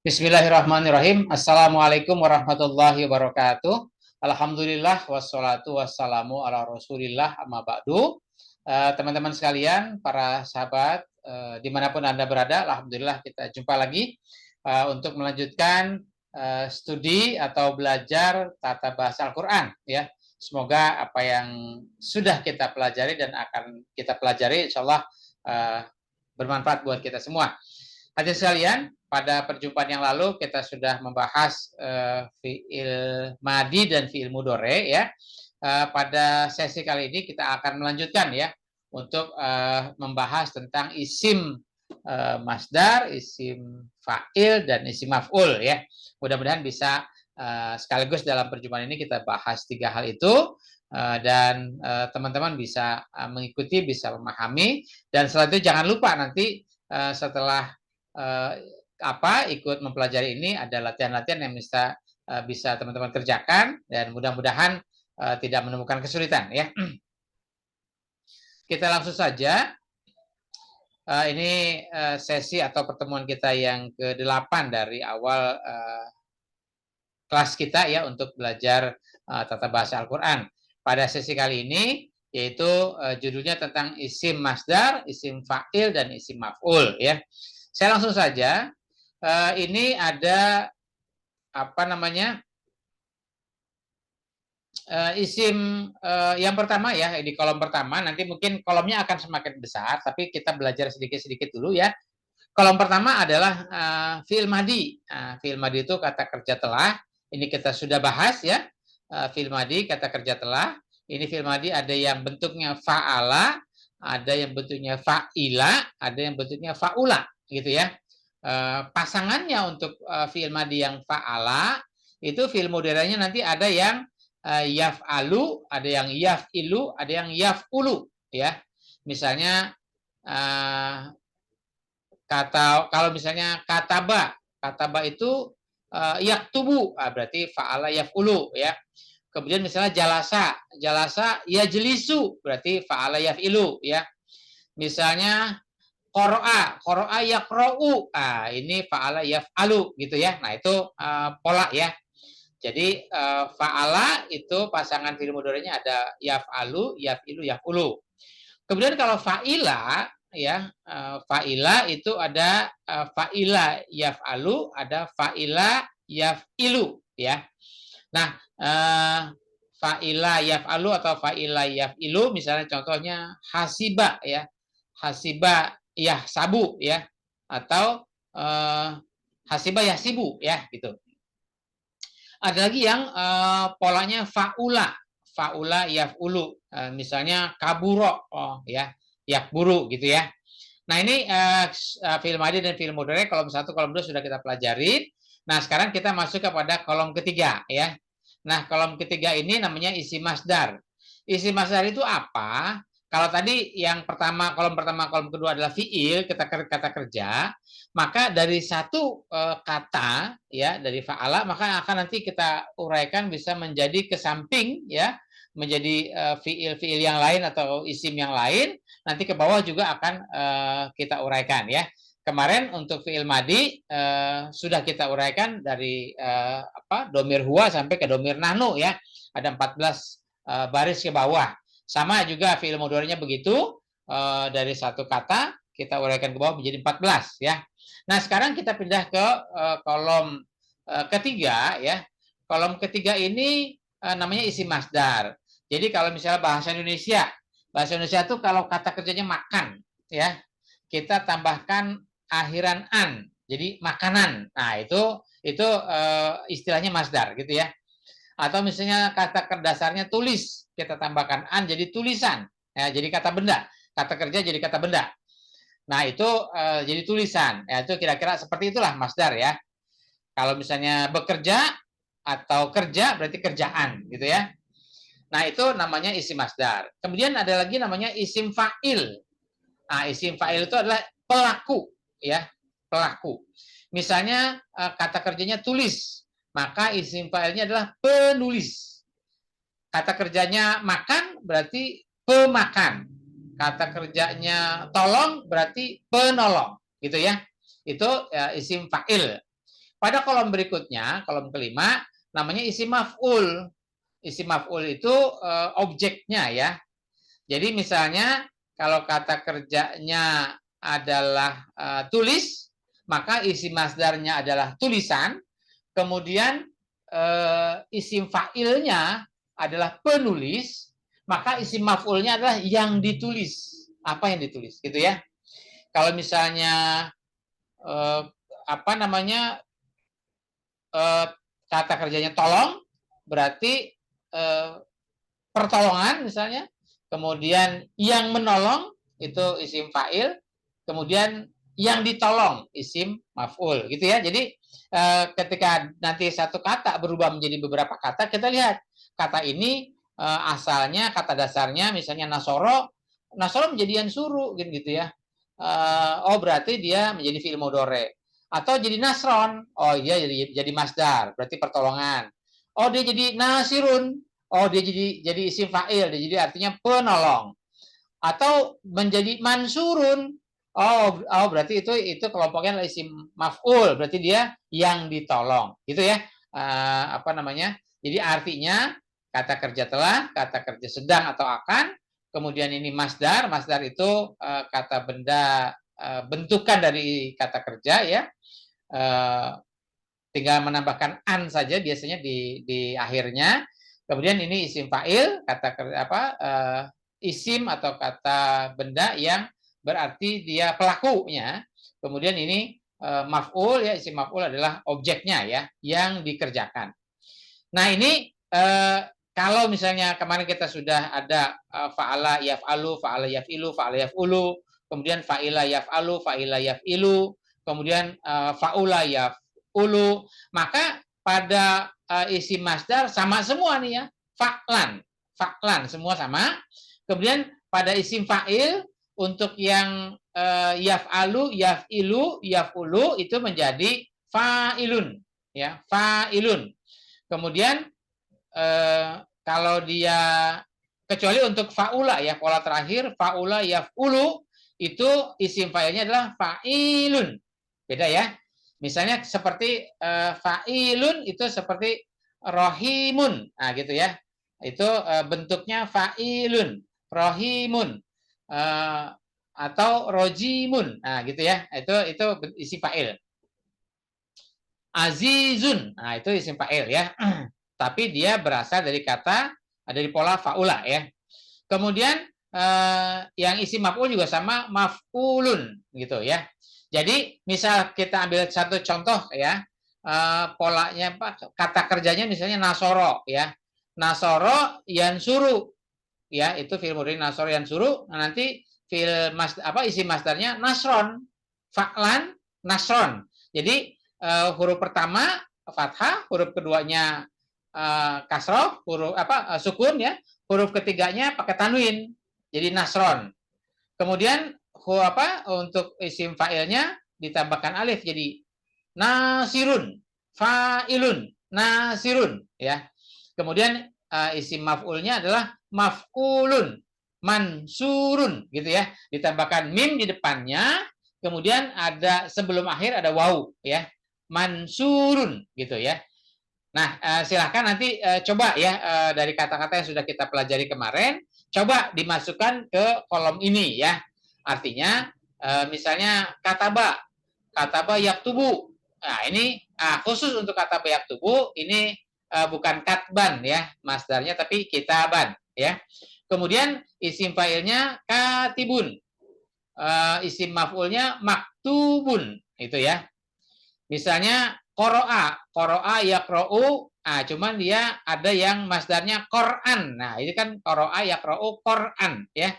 Bismillahirrahmanirrahim. Assalamualaikum warahmatullahi wabarakatuh. Alhamdulillah wassalatu wassalamu ala Rasulillah amma ba'du. Teman-teman sekalian, para sahabat dimanapun Anda berada, alhamdulillah kita jumpa lagi untuk melanjutkan studi atau belajar tata bahasa Al-Qur'an ya. Semoga apa yang sudah kita pelajari dan akan kita pelajari insyaallah bermanfaat buat kita semua. Hadirin sekalian, pada perjumpaan yang lalu kita sudah membahas fiil madi dan fiil mudhari ya. Pada sesi kali ini kita akan melanjutkan ya untuk membahas tentang isim masdar, isim fa'il dan isim maf'ul ya. Mudah-mudahan bisa sekaligus dalam perjumpaan ini kita bahas 3 hal itu dan teman-teman bisa mengikuti, bisa memahami, dan setelah itu jangan lupa nanti setelah ikut mempelajari ini ada latihan-latihan yang bisa teman-teman kerjakan dan mudah-mudahan tidak menemukan kesulitan ya. Kita langsung saja. Ini sesi atau pertemuan kita yang ke-8 dari awal kelas kita ya untuk belajar tata bahasa Al-Qur'an. Pada sesi kali ini yaitu judulnya tentang isim masdar, isim fa'il dan isim maf'ul ya. Saya langsung saja. Ini ada isim yang pertama ya, di kolom pertama. Nanti mungkin kolomnya akan semakin besar, tapi kita belajar sedikit-sedikit dulu ya. Kolom pertama adalah fi'il madi. Fi'il madi itu kata kerja telah. Ini kita sudah bahas ya. Fi'il madi kata kerja telah. Ini fi'il madi ada yang bentuknya fa'ala, ada yang bentuknya fa'ila, ada yang bentuknya fa'ula gitu ya. Pasangannya untuk fi'il madi yang fa'ala itu fi'il mudhari'nya nanti ada yang yaf'alu, ada yang yaf'ilu, ada yang yaf'ulu ya. Misalnya kalau misalnya kataba itu yaktubu, berarti fa'ala yaf'ulu ya. Kemudian misalnya jalasa yajlisu, berarti fa'ala yaf'ilu ya. Misalnya qara'a yaqra'u, ini fa'ala yaf'alu gitu ya. Nah, itu pola ya. Jadi fa'ala itu pasangan fi'il mudhari'nya ada yaf'alu, yaf'ilu, yaf'ulu. Kemudian kalau fa'ila ya, fa'ila itu ada fa'ila yaf'alu, ada fa'ila yaf'ilu ya. Nah, fa'ila yaf'alu atau fa'ila yaf'ilu misalnya contohnya hasiba ya. Hasiba yahsabu ya, atau hasiba yahsibu ya gitu. Ada lagi yang polanya fa'ula yaf'ulu, misalnya kaburo ya, yakburu gitu ya. Nah, ini fi'il madi dan fi'il mudhari kolom 1, kolom 2 sudah kita pelajari. Nah, sekarang kita masuk kepada kolom ketiga ya. Nah, kolom ketiga ini namanya isim masdar. Isim masdar itu apa? Kalau tadi yang kolom pertama, kolom kedua adalah fi'il, kata kerja, maka dari satu kata ya, dari fa'ala, maka akan nanti kita uraikan bisa menjadi ke samping ya, menjadi fi'il yang lain atau isim yang lain, nanti ke bawah juga akan kita uraikan ya. Kemarin untuk fi'il madi sudah kita uraikan dari domir huwa sampai ke domir nahnu ya. Ada 14 baris ke bawah. Sama juga fi'il mudhari'nya begitu, dari satu kata kita uraikan ke bawah menjadi 14 ya. Nah, sekarang kita pindah ke kolom ketiga ya. Kolom ketiga ini namanya isim masdar. Jadi kalau misalnya bahasa Indonesia itu kalau kata kerjanya makan ya, kita tambahkan akhiran an, jadi makanan. Nah, itu istilahnya masdar gitu ya. Atau misalnya kata dasarnya tulis, kita tambahkan an jadi tulisan, ya, jadi kata benda. Kata kerja jadi kata benda. Nah, itu jadi tulisan. Ya, itu kira-kira seperti itulah masdar ya. Kalau misalnya bekerja atau kerja berarti kerjaan gitu ya. Nah, itu namanya isim masdar. Kemudian ada lagi namanya isim fa'il. Nah, isim fa'il itu adalah pelaku ya, pelaku. Misalnya kata kerjanya tulis, maka isim fa'ilnya adalah penulis. Kata kerjanya makan berarti pemakan. Kata kerjanya tolong berarti penolong, gitu ya. Itu isim fa'il. Pada kolom berikutnya, kolom kelima, namanya isim maf'ul. Isim maf'ul itu objeknya ya. Jadi misalnya kalau kata kerjanya adalah tulis, maka isim masdarnya adalah tulisan, kemudian isim fa'ilnya adalah penulis, maka isim maf'ulnya adalah yang ditulis. Apa yang ditulis gitu ya. Kalau misalnya apa namanya kata kerjanya tolong, berarti pertolongan misalnya, kemudian yang menolong itu isim fa'il, kemudian yang ditolong isim maf'ul gitu ya. Jadi ketika nanti satu kata berubah menjadi beberapa kata, kita lihat kata ini asalnya kata dasarnya misalnya nasoro, nasoro menjadi yansuru gitu ya. Oh berarti dia menjadi fi'il mudhari. Atau jadi nasron, oh iya jadi masdar, berarti pertolongan. Oh dia jadi nasirun, oh dia jadi isim fa'il, dia jadi artinya penolong. Atau menjadi mansurun, oh berarti itu kelompoknya adalah isim maf'ul, berarti dia yang ditolong, gitu ya. Apa namanya? Jadi artinya kata kerja telah, kata kerja sedang atau akan, kemudian ini masdar, masdar itu kata benda bentukan dari kata kerja ya. Tinggal menambahkan an saja biasanya di akhirnya. Kemudian ini isim fa'il, kata apa isim atau kata benda yang berarti dia pelakunya. Kemudian ini maf'ul ya, isim maf'ul adalah objeknya ya yang dikerjakan. Nah, ini kalau misalnya kemarin kita sudah ada fa'ala yaf'alu, fa'ala yaf'ilu, fa'ala yaf'ulu, kemudian fa'ila yaf'alu, fa'ila yaf'ilu, kemudian fa'ula yaf'ulu, maka pada isim masdar sama semua nih ya, fa'lan, fa'lan semua sama. Kemudian pada isim fa'il untuk yang yaf'alu, yaf'ilu, yaf'ulu itu menjadi fa'ilun ya, fa'ilun. Kemudian kalau dia kecuali untuk faula ya, pola terakhir faula yaf'ulu itu isim fa'ilnya adalah fa'ilun. Beda ya. Misalnya seperti fa'ilun itu seperti rohimun. Nah, gitu ya. Itu bentuknya fa'ilun, rohimun. Atau rojimun. Nah, gitu ya. Itu isim fa'il. Azizun. Nah, itu isim fa'il ya. Tapi dia berasal dari kata dari pola faula ya. Kemudian yang isim maf'ul juga sama maf'ulun gitu ya. Jadi misal kita ambil satu contoh ya, polanya kata kerjanya misalnya nasoro ya. Nasoro yansuru ya, itu fi'il mudhari nasoro yansuru. Nah, nanti fi'il isim masdarnya nasron, fa'lan, nasron. Jadi huruf pertama fathah, huruf keduanya kasroh, huruf sukun ya, huruf ketiganya pakai tanwin, jadi nasron. Kemudian untuk isim fa'ilnya ditambahkan alif jadi nasirun, fa'ilun, nasirun ya. Kemudian isim maf'ulnya adalah maf'ulun, mansurun gitu ya. Ditambahkan mim di depannya, kemudian ada sebelum akhir ada waw ya. Mansurun gitu ya. Nah, silahkan nanti coba ya dari kata-kata yang sudah kita pelajari kemarin, coba dimasukkan ke kolom ini ya. Artinya misalnya kataba yaktubu. Nah, ini khusus untuk kataba yaktubu ini bukan katban ya, masdarnya tapi kitaban ya. Kemudian isim fa'ilnya katibun. Isim maf'ulnya maktubun itu ya. Misalnya qoro'a yaqra'u, cuman dia ada yang masdarnya Qur'an. Nah, ini kan qoro'a yaqra'u Qur'an ya.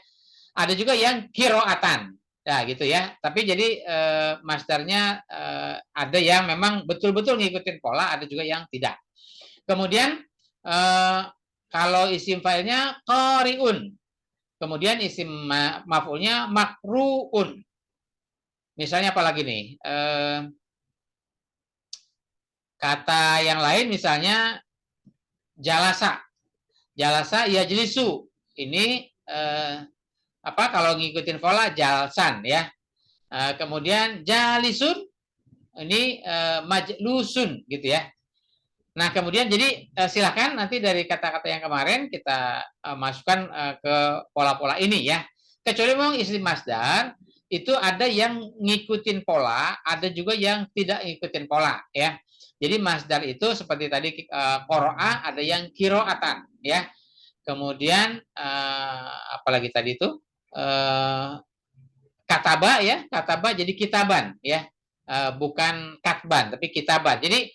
Ada juga yang qira'atan. Nah, gitu ya. Tapi jadi masdarnya ada yang memang betul-betul ngikutin pola, ada juga yang tidak. Kemudian kalau isim fa'ilnya qari'un. Kemudian isim maf'ulnya makru'un. Misalnya apa lagi nih? Kata yang lain misalnya jalasa. Jalasa yajlisu. Ini kalau ngikutin pola jalsan ya. Kemudian jalisun ini majlusun gitu ya. Nah, kemudian jadi silakan nanti dari kata-kata yang kemarin kita masukkan ke pola-pola ini ya. Kecuali memang isim masdar itu ada yang ngikutin pola, ada juga yang tidak ngikutin pola ya. Jadi masdar itu seperti tadi qoro'a ada yang kiroatan ya. Kemudian apalagi tadi itu kataba ya, kataba jadi kitaban ya. Bukan katban tapi kitaban. Jadi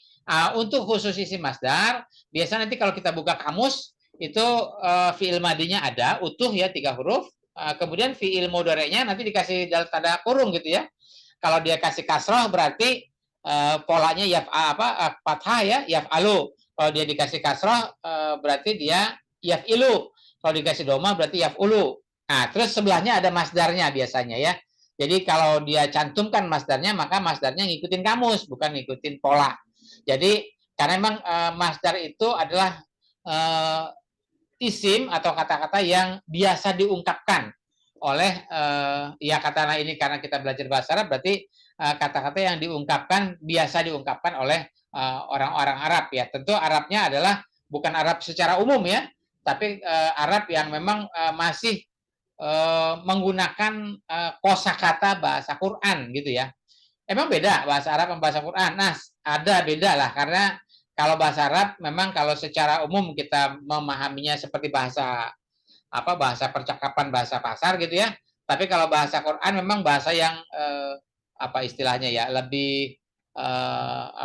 untuk khusus isim masdar, biasanya nanti kalau kita buka kamus itu fiil madinya ada utuh ya 3 huruf. Kemudian fiil mudhari'nya nanti dikasih tanda kurung gitu ya. Kalau dia kasih kasroh berarti polanya fathah ya yaf'alu. Kalau dia dikasih kasroh berarti dia yaf'ilu. Kalau dikasih doma berarti yaf'ulu. Nah, terus sebelahnya ada masdarnya biasanya ya. Jadi kalau dia cantumkan masdarnya maka masdarnya ngikutin kamus bukan ngikutin pola. Jadi karena memang masdar itu adalah isim atau kata-kata yang biasa diungkapkan oleh ya katakanlah ini karena kita belajar bahasa Arab berarti kata-kata yang diungkapkan biasa diungkapkan oleh orang-orang Arab ya. Tentu Arabnya adalah bukan Arab secara umum ya, tapi Arab yang memang masih menggunakan kosakata bahasa Quran gitu ya. Emang beda bahasa Arab sama bahasa Quran. Nah, ada beda lah karena kalau bahasa Arab memang kalau secara umum kita memahaminya seperti bahasa bahasa percakapan, bahasa pasar gitu ya. Tapi kalau bahasa Quran memang bahasa yang istilahnya ya lebih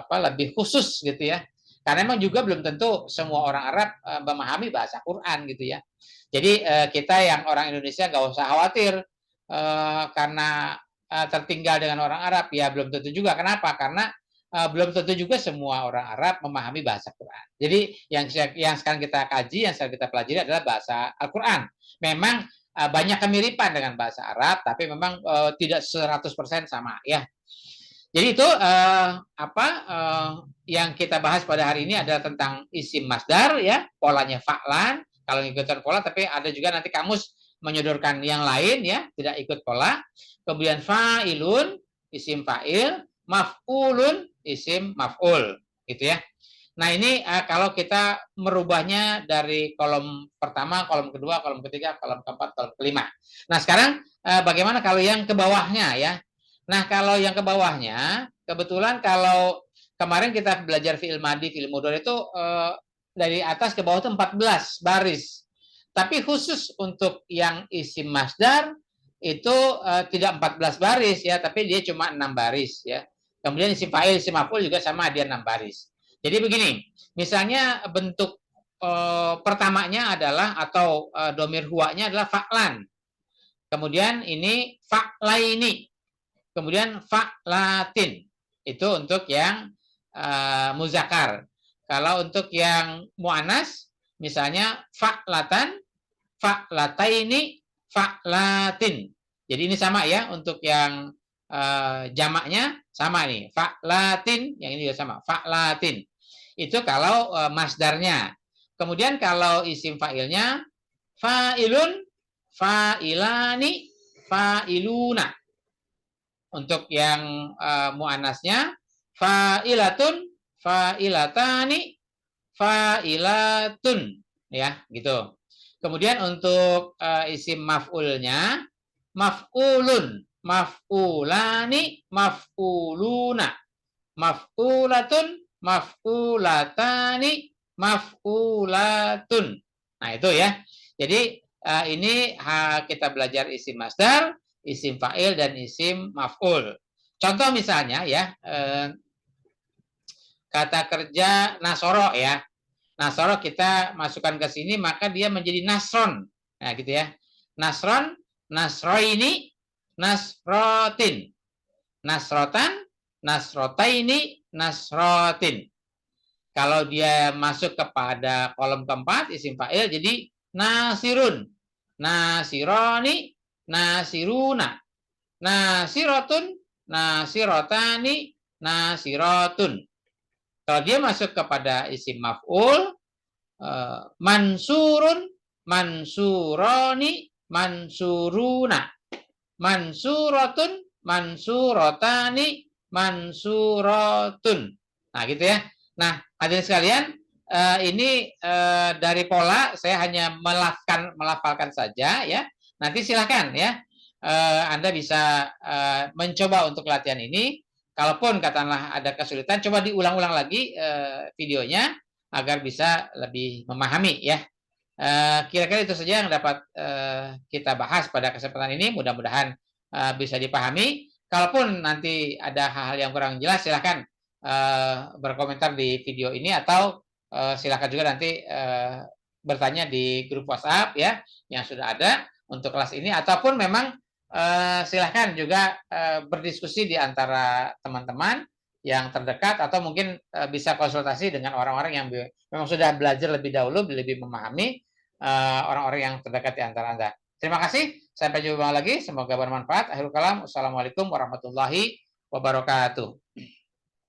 lebih khusus gitu ya. Karena memang juga belum tentu semua orang Arab memahami bahasa Quran gitu ya. Jadi kita yang orang Indonesia nggak usah khawatir karena tertinggal dengan orang Arab ya belum tentu juga. Kenapa? Karena belum tentu juga semua orang Arab memahami bahasa Quran. Jadi yang sekarang kita kaji, yang sekarang kita pelajari adalah bahasa Al-Quran. Memang banyak kemiripan dengan bahasa Arab, tapi memang tidak 100% sama ya. Jadi itu yang kita bahas pada hari ini adalah tentang isim masdar ya, polanya fa'lan kalau ngikutin pola, tapi ada juga nanti kamus menyodorkan yang lain ya, tidak ikut pola. Kemudian fa'ilun isim fa'il, maf'ulun isim maf'ul gitu ya. Nah, ini kalau kita merubahnya dari kolom pertama, kolom kedua, kolom ketiga, kolom keempat, kolom kelima. Nah, sekarang bagaimana kalau yang ke bawahnya ya? Nah, kalau yang ke bawahnya, kebetulan kalau kemarin kita belajar fi'il madi, fi'il mudhari itu dari atas ke bawah itu 14 baris. Tapi khusus untuk yang isim masdar itu tidak 14 baris ya, tapi dia cuma 6 baris ya. Kemudian isim fa'il, isim maf'ul juga sama, dia 6 baris. Jadi begini, misalnya bentuk pertamanya adalah atau domir huwanya adalah fa'lan. Kemudian ini fa'laini. Kemudian fa'latin. Itu untuk yang muzakkar. Kalau untuk yang muannas misalnya fa'latan, fa'lataini, fa'latin. Jadi ini sama ya untuk yang jamaknya sama nih. Fa'latin, yang ini juga sama. Fa'latin. Itu kalau masdarnya. Kemudian kalau isim fa'ilnya fa'ilun, fa'ilani, fa'iluna. Untuk yang muannasnya fa'ilatun, fa'ilatani, fa'ilatun ya, gitu. Kemudian untuk isim maf'ulnya maf'ulun, maf'ulani, maf'uluna, maf'ulatun, maf'ulatani, maf'ulatun. Nah, itu ya. Jadi ini kita belajar isim masdar, isim fa'il dan isim maf'ul. Contoh misalnya ya, kata kerja nasoro ya. Nasoro kita masukkan ke sini maka dia menjadi nasron. Nah, gitu ya. Nasron, nasroini, nasrotin. Nasrotan, nasrotaini, nasrotin. Kalau dia masuk kepada kolom keempat isim fa'il jadi nasirun, nasironi, nasiruna, nasirotun, nasirotani, nasirotun. Kalau dia masuk kepada isim maf'ul, mansurun, mansuroni, mansuruna, mansurotun, mansurotani, mansuratun. Nah, gitu ya. Nah, hadirin sekalian, ini dari pola saya hanya melafalkan saja ya. Nanti silakan ya. Anda bisa mencoba untuk latihan ini. Kalaupun katakanlah ada kesulitan, coba diulang-ulang lagi videonya agar bisa lebih memahami ya. Kira-kira itu saja yang dapat kita bahas pada kesempatan ini. Mudah-mudahan bisa dipahami. Kalaupun nanti ada hal-hal yang kurang jelas, silahkan berkomentar di video ini atau silahkan juga nanti bertanya di grup WhatsApp ya yang sudah ada untuk kelas ini, ataupun memang silahkan juga berdiskusi di antara teman-teman yang terdekat, atau mungkin bisa konsultasi dengan orang-orang yang memang sudah belajar lebih dahulu, lebih memahami orang-orang yang terdekat di antara Anda. Terima kasih. Sampai jumpa lagi. Semoga bermanfaat. Akhirul kalam. Wassalamualaikum warahmatullahi wabarakatuh.